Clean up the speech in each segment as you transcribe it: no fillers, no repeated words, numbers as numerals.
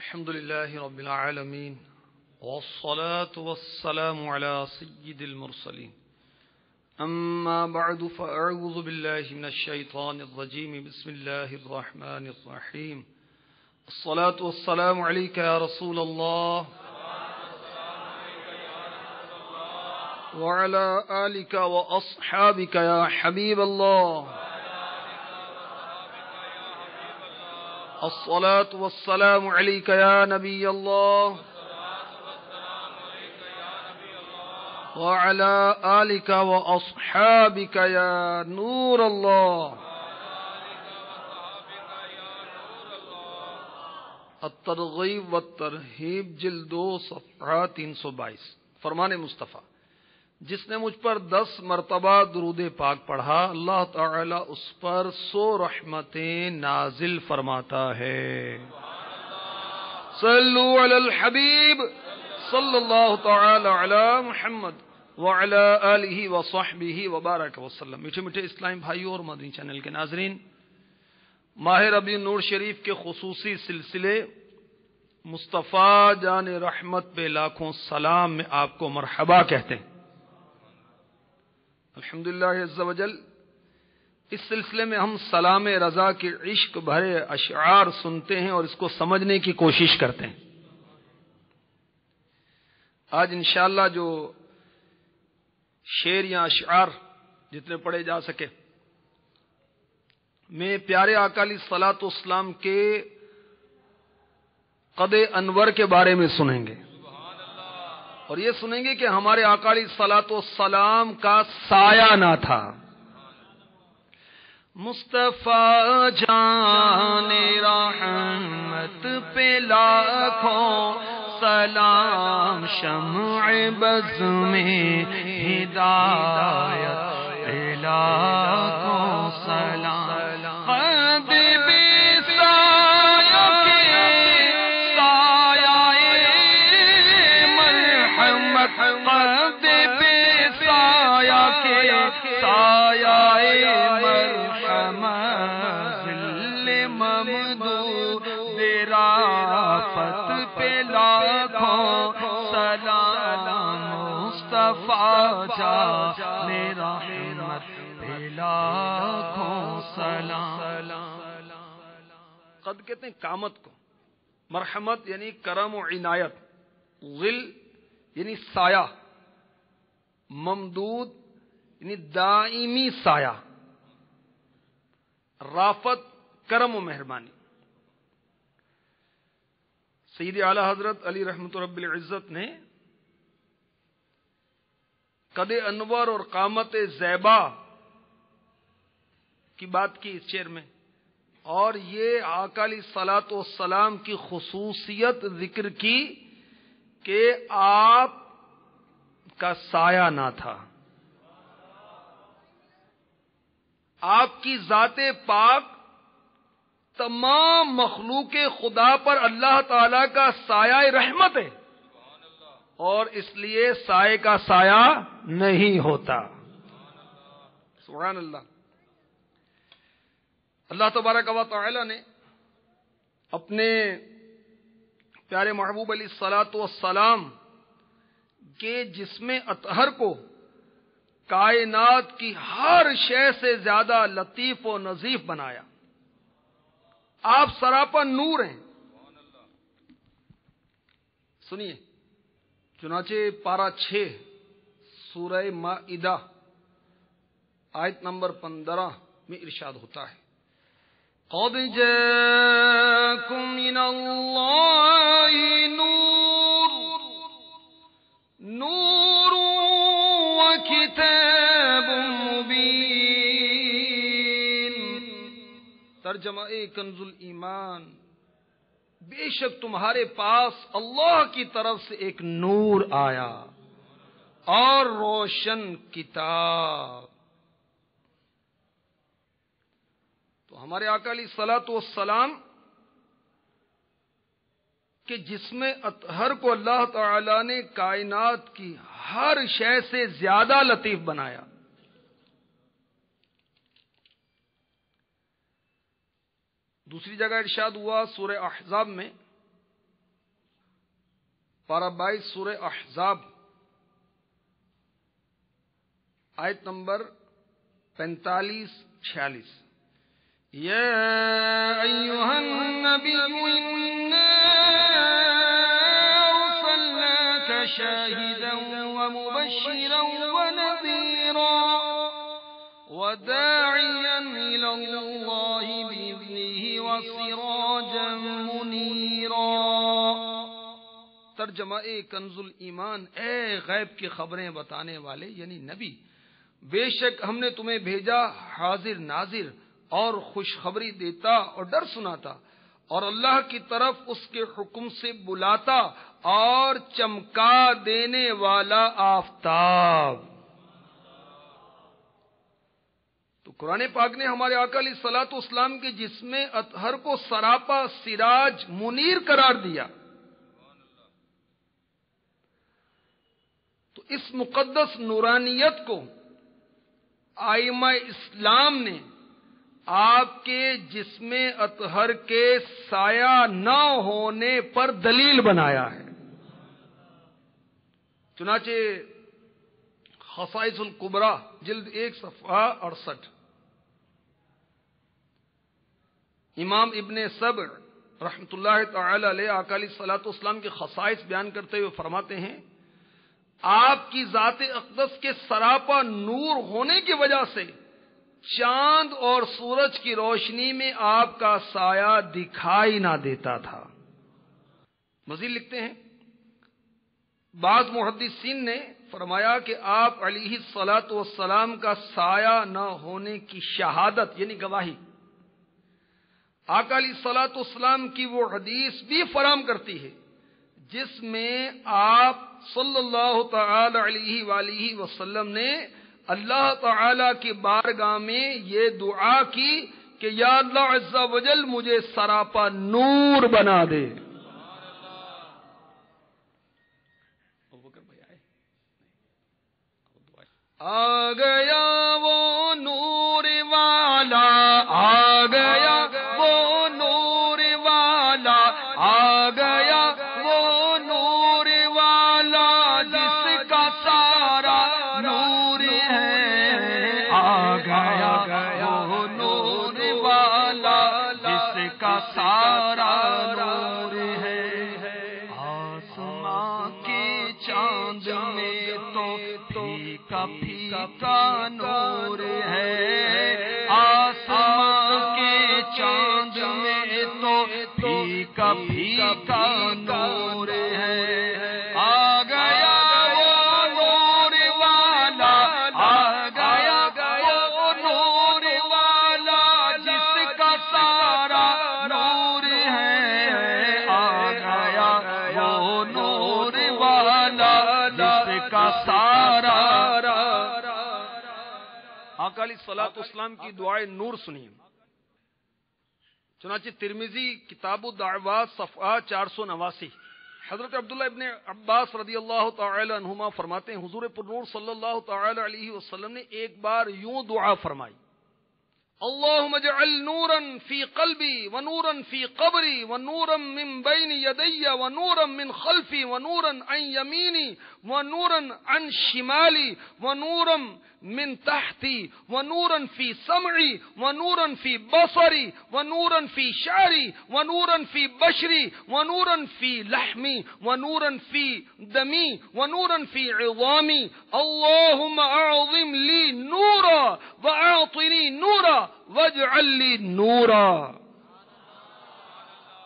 الحمد لله رب العالمين والصلاة والسلام على سيد المرسلين أما بعد فأعوذ بالله من الشيطان الرجيم بسم الله الرحمن الرحيم الصلاة والسلام عليك يا رسول الله وعلى آلك وأصحابك يا حبيب الله الصلاة والسلام عليك يا نبي الله وعلى آلك وأصحابك يا نور الله. الترغیب والترہیب جلد 2 صفحہ 322. فرمان مصطفیٰ: جس نے مجھ پر 10 مرتبہ درود پاک پڑھا اللہ تعالی اس پر 100 رحمتیں نازل فرماتا ہے. صلو علی الحبیب صلی اللہ تعالی علی محمد وعلی آلہ وصحبہ وبارک وسلم. میٹھے میٹھے اسلام بھائیوں اور مدنی چینل کے ناظرین، ماہ ربیع نور شریف کے خصوصی سلسلے مصطفیٰ جان رحمت پہ لاکھوں سلام میں آپ کو مرحبا کہتے ہیں. الحمدللہ عز و جل اس سلسلے میں ہم سلام رضا کے عشق بھرے اشعار سنتے ہیں اور اس کو سمجھنے کی کوشش کرتے ہیں. آج انشاءاللہ جو شعر یا اشعار جتنے پڑھے جا سکے میں پیارے آقا علیہ الصلوۃ والسلام کے قد انور کے بارے میں سنیں گے اور یہ سنیں گے کہ ہمارے آقا علیہ الصلوۃ والسلام کا سایہ نہ تھا. مصطفیٰ جان رحمت پہ لاکھوں سلام، شمع بز میں ہدایت لاکھوں سلام. قد کہتے ہیں قامت کو، مرحمت یعنی کرم و عنایت، ظل یعنی سایہ، ممدود یعنی دائمی سایہ، رافت کرم و مہربانی. سید اعلی حضرت علی رحمت رب العزت نے قد انور اور قامت زیبا کی بات کی اس شعر میں، اور یہ آقا علیہ الصلوۃ والسلام کی خصوصیت ذکر کی کہ آپ کا سایہ نہ تھا. آپ کی ذات پاک تمام مخلوق خدا پر اللہ تعالی کا سایہ رحمت ہے اور اس لیے سائے کا سایہ نہیں ہوتا. سبحان اللہ. اللہ تبارک و تعالی نے اپنے پیارے محبوب علیہ الصلوۃ والسلام کے جسم اطہر کو کائنات کی ہر شے سے زیادہ لطیف و نظیف بنایا. آپ سراپا نور ہیں. سنیے چنانچہ پارہ 6 سورہ مائدہ آیت نمبر 15 میں ارشاد ہوتا ہے: قد جاءكم من اللہ نور وکتاب مبین. ترجمہ کنز الایمان: بے شک تمہارے پاس اللہ کی طرف سے ایک نور آیا اور روشن کتاب. تو ہمارے آقا علیہ الصلوۃ والسلام کہ جسم اطہر کو اللہ تعالی نے کائنات کی ہر شے سے زیادہ لطیف بنایا. دوسری جگہ ارشاد ہوا سورہ احزاب میں پارہ 22 سورہ احزاب آیت نمبر 45-46. یا ایھا النبی انا ارسلناک شاہدا ومبشرا ونذیرا وداعیا الی اللہ باذنہ وسراجا منیرا. ترجمہ کنز الایمان، اے غیب کی خبریں بتانے والے یعنی نبی، بے شک ہم نے تمہیں بھیجا حاضر ناظر اور خوشخبری دیتا اور ڈر سناتا، اور اللہ کی طرف اس کے حکم سے بلاتا اور چمکا دینے والا آفتاب. تو قرآن پاک نے ہمارے آقا علیہ الصلوۃ والسلام کے جسم اطہر کو سراپا سراج منیر قرار دیا. تو اس مقدس نورانیت کو ائمہ اسلام نے آپ کے جسم اطہر کے سایہ نہ ہونے پر دلیل بنایا ہے. چنانچہ خصائص الکبریٰ جلد 1 صفحہ 68 امام ابن سبع رحمۃ اللہ تعالی علیہ آقا علیہ الصلوۃ والسلام کے خصائص بیان کرتے ہوئے فرماتے ہیں، آپ کی ذات اقدس کے سراپا نور ہونے کی وجہ سے چاند اور سورج کی روشنی میں آپ کا سایہ دکھائی نہ دیتا تھا. مزید لکھتے ہیں، بعض محدثین نے فرمایا کہ آپ علیہ الصلوۃ والسلام کا سایہ نہ ہونے کی شہادت یعنی گواہی آقا علیہ الصلوۃ والسلام کی وہ حدیث بھی فراہم کرتی ہے جس میں آپ صلی اللہ تعالی علیہ وآلہ وسلم نے اللہ تعالی کی بارگاہ میں یہ دعا کی کہ یا اللہ عز و جل مجھے سراپا نور بنا دے. آ گیا وہ نور والا، آ گیا وہ نور والا، آ گیا وہ نور والا جس کا سارا نور ہے. آ گیا وہ نور والا جس کا سارا نور ہے. آسماں کے چاند میں تو پھیکا پھیکا نور ہے، آسمان کے چاند میں تو پھیکا پھیکا نور ہے. آ گیا وہ نور والا، آ گیا وہ نور والا جس کا سارا نور ہے. آ گیا وہ نور والا جس کا سارا. آقا علیہ الصلوۃ والسلام کی دعائے نور سنیے. چنانچہ ترمذی کتاب الدعوات صفحہ 489 حضرت عبداللہ ابن عباس رضی اللہ تعالی عنہما فرماتے ہیں، حضور پر نور صلی اللہ تعالی علیہ وسلم نے ایک بار یوں دعا فرمائی، اللهم اجعل نورا في قلبي ونورا في قبري ونورا من بين يدي ونورا من خلفي ونورا عن يميني ونورا عن شمالي ونورا من تحتي ونورا في سمعي ونورا في بصري ونورا في شعري ونورا في بشري ونورا في لحمي ونورا في دمي ونورا في عظامي. اللهم اعظم لي نورا واعطني نورا واجعل لي نورا.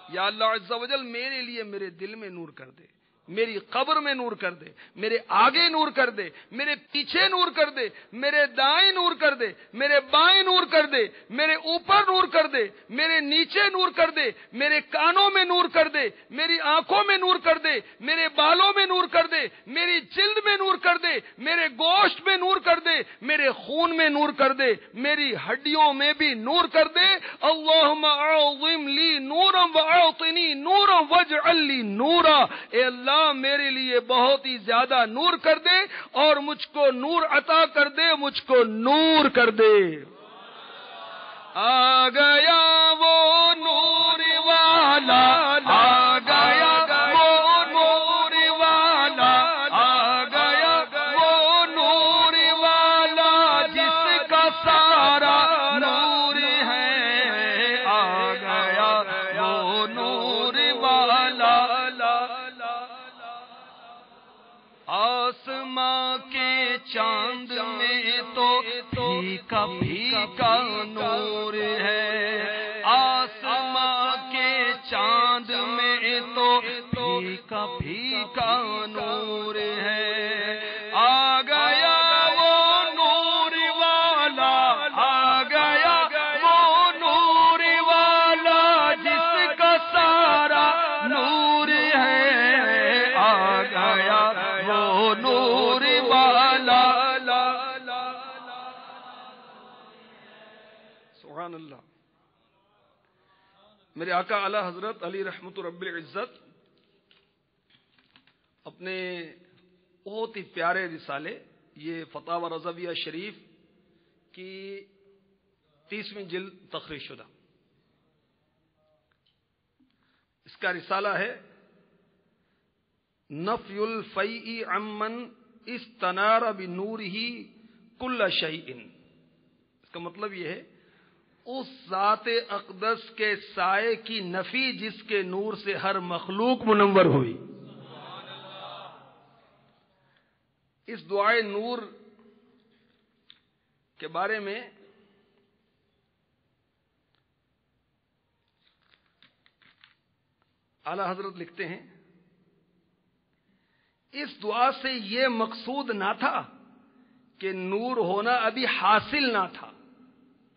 یا اللہ عز و جل میرے لیے میرے دل میں نور کر دے، میری قبر میں نور کر دے، میرے آگے نور کر دے، میرے پیچھے نور کر دے، میرے دائیں نور کر دے، میرے بائیں نور کر دے، میرے اوپر نور کر دے، میرے نیچے نور کر دے، میرے کانوں میں نور کر دے، میری آنکھوں میں نور کر دے، میرے بالوں میں نور کر دے، میری جلد میں نور کر دے، میرے گوشت میں نور کر دے، میرے خون میں نور کر دے، میری ہڈیوں میں بھی نور کر دے. اللہم اعظم لی نورا واعطنی نورا واجعل لی نورا. اے اللہ میرے لیے بہت ہی زیادہ نور کر دے اور مجھ کو نور عطا کر دے، مجھ کو نور کر دے. آ گیا وہ نور والا، آ گیا وہ نور والا آسماں کے چاند میں تو پھیکا پھیکا نور ہے، آسماں کے چاند میں تو پھیکا پھیکا نور ہے، آ گیا وہ نور والا، آ گیا وہ نور والا جس کا سارا نور ہے، آ گیا وہ نور والا۔ سبحان اللہ۔ میرے آقا اعلی حضرت علی رحمت رب العزت اپنے بہت ہی پیارے رسالے، یہ فتاوی رضویہ شریف کی 30ویں جلد تخریج شدہ، اس کا رسالہ ہے نفی الفیء عمن استنار بنورہ کل شیء۔ اس کا مطلب یہ ہے اس ذات اقدس کے سائے کی نفی جس کے نور سے ہر مخلوق منور ہوئی۔ اس دعائے نور کے بارے میں اعلی حضرت لکھتے ہیں، اس دعا سے یہ مقصود نہ تھا کہ نور ہونا ابھی حاصل نہ تھا۔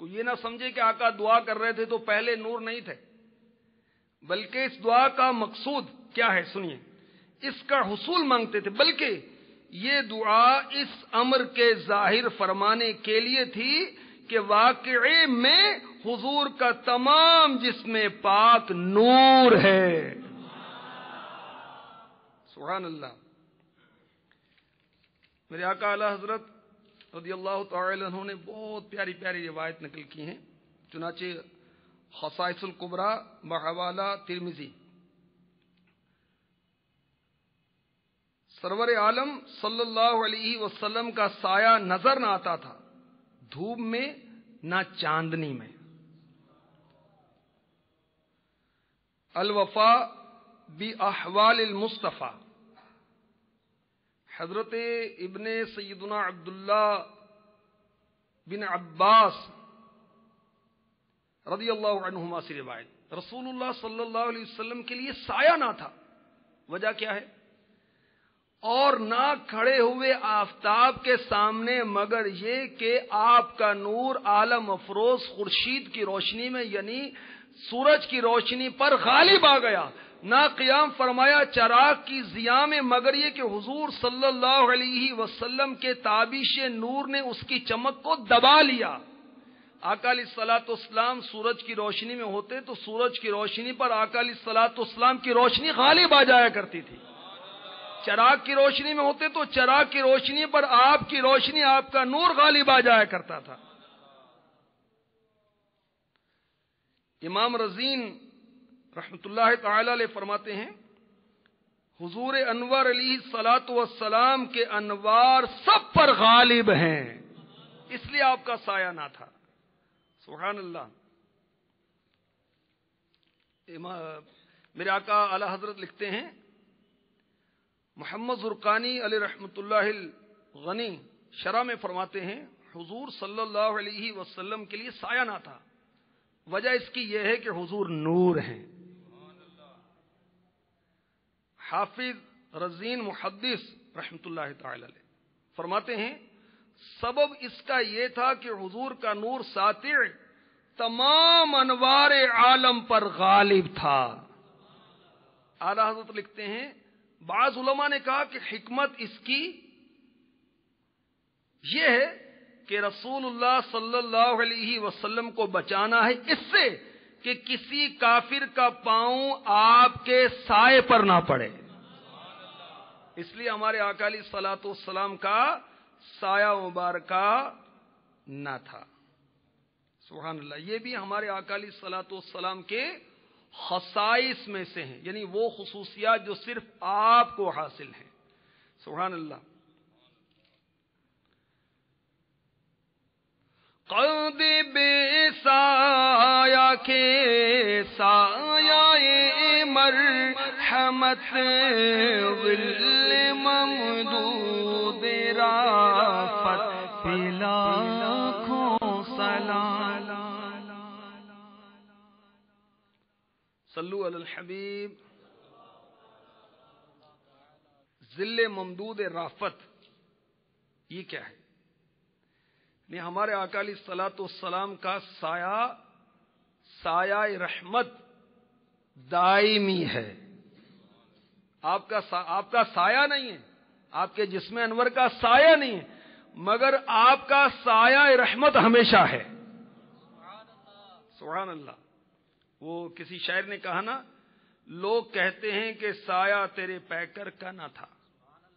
کوئی یہ نہ سمجھے کہ آقا دعا کر رہے تھے تو پہلے نور نہیں تھے، بلکہ اس دعا کا مقصود کیا ہے سنیے، اس کا حصول مانگتے تھے، بلکہ یہ دعا اس امر کے ظاہر فرمانے کے لیے تھی کہ واقعے میں حضور کا تمام جسم پاک نور ہے۔ سبحان اللہ۔ میرے آقا اعلی حضرت رضی اللہ تعالی عنہ نے بہت پیاری پیاری روایت نقل کی ہیں، چنانچہ خصائص الکبریٰ بحوالہ ترمذی، سرور عالم صلی اللہ علیہ وسلم کا سایہ نظر نہ آتا تھا، دھوپ میں نہ چاندنی میں۔ الوفا باحوال المصطفیٰ، حضرت ابن سیدنا عبداللہ بن عباس رضی اللہ عنہما سے روایت، رسول اللہ صلی اللہ علیہ وسلم کے لیے سایہ نہ تھا، وجہ کیا ہے؟ اور نہ کھڑے ہوئے آفتاب کے سامنے مگر یہ کہ آپ کا نور عالم افروز خورشید کی روشنی میں یعنی سورج کی روشنی پر غالب آ گیا، نہ قیام فرمایا چراغ کی ضیاء میں مگر یہ کہ حضور صلی اللہ علیہ وسلم کے تابش نور نے اس کی چمک کو دبا لیا۔ آقا علیہ الصلوۃ والسلام سورج کی روشنی میں ہوتے تو سورج کی روشنی پر آقا علیہ الصلوۃ والسلام کی روشنی غالب آ جایا کرتی تھی، چراغ کی روشنی میں ہوتے تو چراغ کی روشنی پر آپ کی روشنی، آپ کا نور غالب آ جایا کرتا تھا۔ امام رزین رحمت اللہ تعالی علیہ فرماتے ہیں، حضور انور علیہ الصلوۃ والسلام کے انوار سب پر غالب ہیں، اس لیے آپ کا سایہ نہ تھا۔ سبحان اللہ۔ میرے آقا اعلی حضرت لکھتے ہیں، محمد زرقانی علیہ رحمت اللہ الغنی شرح میں فرماتے ہیں، حضور صلی اللہ علیہ وسلم کے لیے سایہ نہ تھا، وجہ اس کی یہ ہے کہ حضور نور ہیں۔ حافظ رزین محدث رحمت اللہ تعالی علیہ فرماتے ہیں، سبب اس کا یہ تھا کہ حضور کا نور ساطع تمام انوار عالم پر غالب تھا۔ اعلی حضرت لکھتے ہیں، بعض علماء نے کہا کہ حکمت اس کی یہ ہے کہ رسول اللہ صلی اللہ علیہ وسلم کو بچانا ہے اس سے کہ کسی کافر کا پاؤں آپ کے سائے پر نہ پڑے، اس لیے ہمارے آقا علیہ الصلوۃ والسلام کا سایہ مبارکہ نہ تھا۔ سبحان اللہ۔ یہ بھی ہمارے آقا علیہ الصلوۃ والسلام کے خصائص میں سے ہیں، یعنی وہ خصوصیات جو صرف آپ کو حاصل ہیں۔ سبحان اللہ۔ قد بے سایہ کے سایہ مر رحمت ظل ممدود رافت پہ لاکھوں سلام صلو علی الحبیب ظل ممدود رافت یہ کیا ہے؟ یہ ہمارے آقا علیہ الصلوۃ والسلام کا سایہ سایہ رحمت دائمی ہے. آپ کا سایہ نہیں ہے، آپ کے جسم انور کا سایہ نہیں ہے، مگر آپ کا سایہ رحمت ہمیشہ ہے. سبحان اللہ. وہ کسی شاعر نے کہا نا، لوگ کہتے ہیں کہ سایہ تیرے پیکر کا نہ تھا،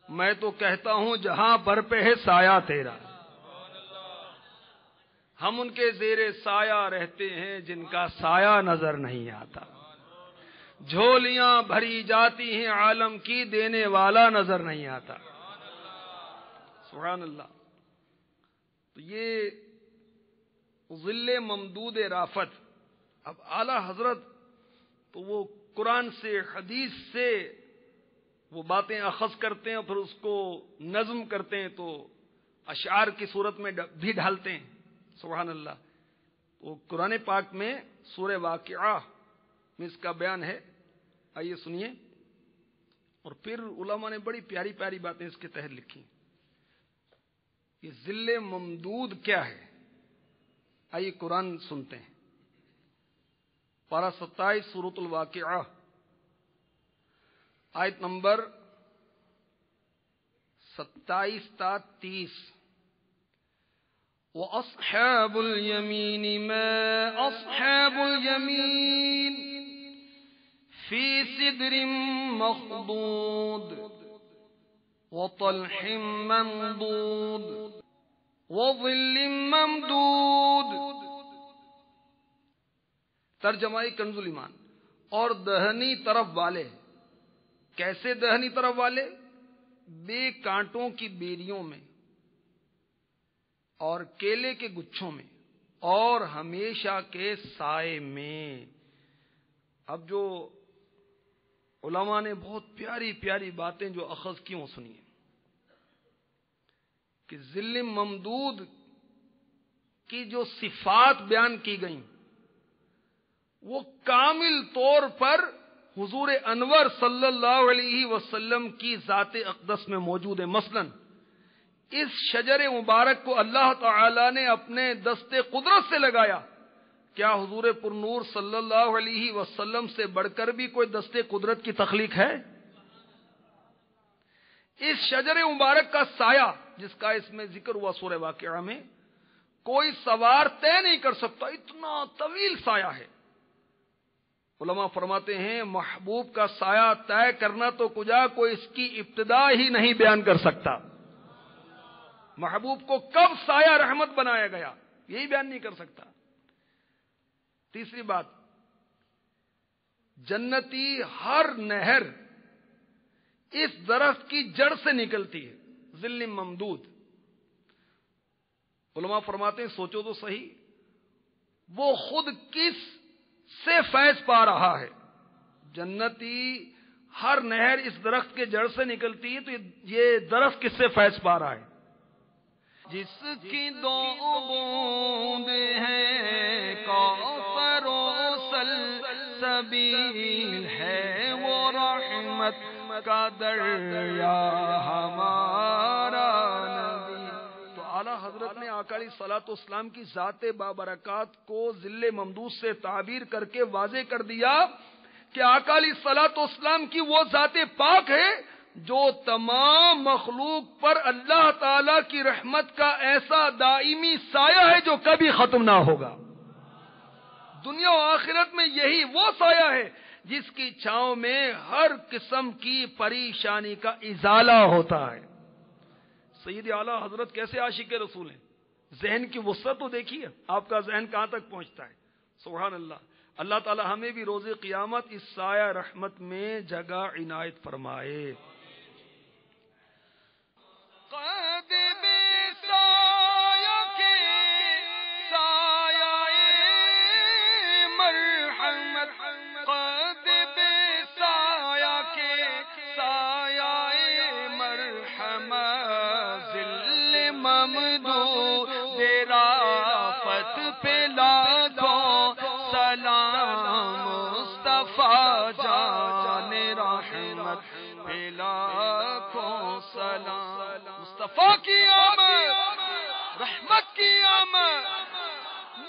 میں تو کہتا ہوں جہاں بر پہ ہے سایہ تیرا. ہم ان کے زیر سایہ رہتے ہیں جن کا سایہ نظر نہیں آتا. جھولیاں بھری جاتی ہیں عالم کی، دینے والا نظر نہیں آتا. سبحان اللہ. تو یہ ظل ممدود رافت. اب اعلی حضرت تو وہ قرآن سے حدیث سے وہ باتیں اخذ کرتے ہیں اور پھر اس کو نظم کرتے ہیں، تو اشعار کی صورت میں بھی ڈھالتے ہیں. سبحان اللہ. وہ قرآن پاک میں سورہ واقعہ میں اس کا بیان ہے. آئیے سنیے. اور پھر علماء نے بڑی پیاری پیاری باتیں اس کے تحت لکھی. یہ ظل ممدود کیا ہے؟ آئیے قرآن سنتے ہیں. پارہ 27 سورۃ الواقعہ آیت نمبر 27 تا 30. وَأَصْحَابُ الْيَمِينِ مَا أَصْحَابُ الْيَمِينِ فِي سِدْرٍ مَّخْضُودٍ وَطَلْحٍ مَّنضُودٍ وَظِلٍّ مَّمْدُودٍ. ترجمہ کنز الایمان. اور دہنی طرف والے. کیسے دہنی طرف والے؟ بے کانٹوں کی بیریوں میں اور کیلے کے گچھوں میں اور ہمیشہ کے سائے میں. اب جو علماء نے بہت پیاری پیاری باتیں جو اخذ کیوں سنی ہیں کہ ظل ممدود کی جو صفات بیان کی گئیں وہ کامل طور پر حضور انور صلی اللہ علیہ وسلم کی ذات اقدس میں موجود ہے. مثلا اس شجر مبارک کو اللہ تعالی نے اپنے دست قدرت سے لگایا. کیا حضور پر نور صلی اللہ علیہ وسلم سے بڑھ کر بھی کوئی دست قدرت کی تخلیق ہے؟ اس شجر مبارک کا سایہ جس کا اس میں ذکر ہوا سورہ واقعہ میں، کوئی سوار طے نہیں کر سکتا، اتنا طویل سایہ ہے. علماء فرماتے ہیں محبوب کا سایہ طے کرنا تو کجا، کوئی اس کی ابتدا ہی نہیں بیان کر سکتا. محبوب کو کب سایہ رحمت بنایا گیا یہی بیان نہیں کر سکتا. تیسری بات، جنتی ہر نہر اس درخت کی جڑ سے نکلتی ہے. ظل ممدود. علماء فرماتے ہیں سوچو تو صحیح، وہ خود کس سے فیض پا رہا ہے؟ جنتی ہر نہر اس درخت کے جڑ سے نکلتی ہے، تو یہ درخت کس سے فیض پا رہا ہے؟ جس کی دو بوند ہیں کوثر و سلسبیل ہے، وہ رحمت کا دریا ہمارا نبی. تو اعلیٰ حضرت نے آقا علیہ الصلوۃ والسلام کی ذات بابرکات کو ظل ممدود سے تعبیر کر کے واضح کر دیا کہ آقا علیہ الصلوۃ والسلام کی وہ ذات پاک ہے جو تمام مخلوق پر اللہ تعالی کی رحمت کا ایسا دائمی سایہ ہے جو کبھی ختم نہ ہوگا. دنیا و آخرت میں یہی وہ سایہ ہے جس کی چھاؤں میں ہر قسم کی پریشانی کا ازالہ ہوتا ہے. سید اعلیٰ حضرت کیسے عاشق رسول ہیں. ذہن کی وسعت تو دیکھیے، آپ کا ذہن کہاں تک پہنچتا ہے. سبحان اللہ. اللہ تعالی ہمیں بھی روز قیامت اس سایہ رحمت میں جگہ عنایت فرمائے. کی آمد، رحمت کی آمد،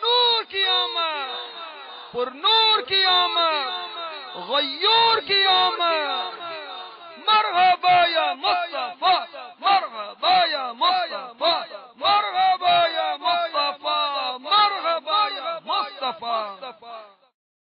نور کی آمد، پر نور کی آمد، غیور کی آمد، مرحبا یا مصطفیٰ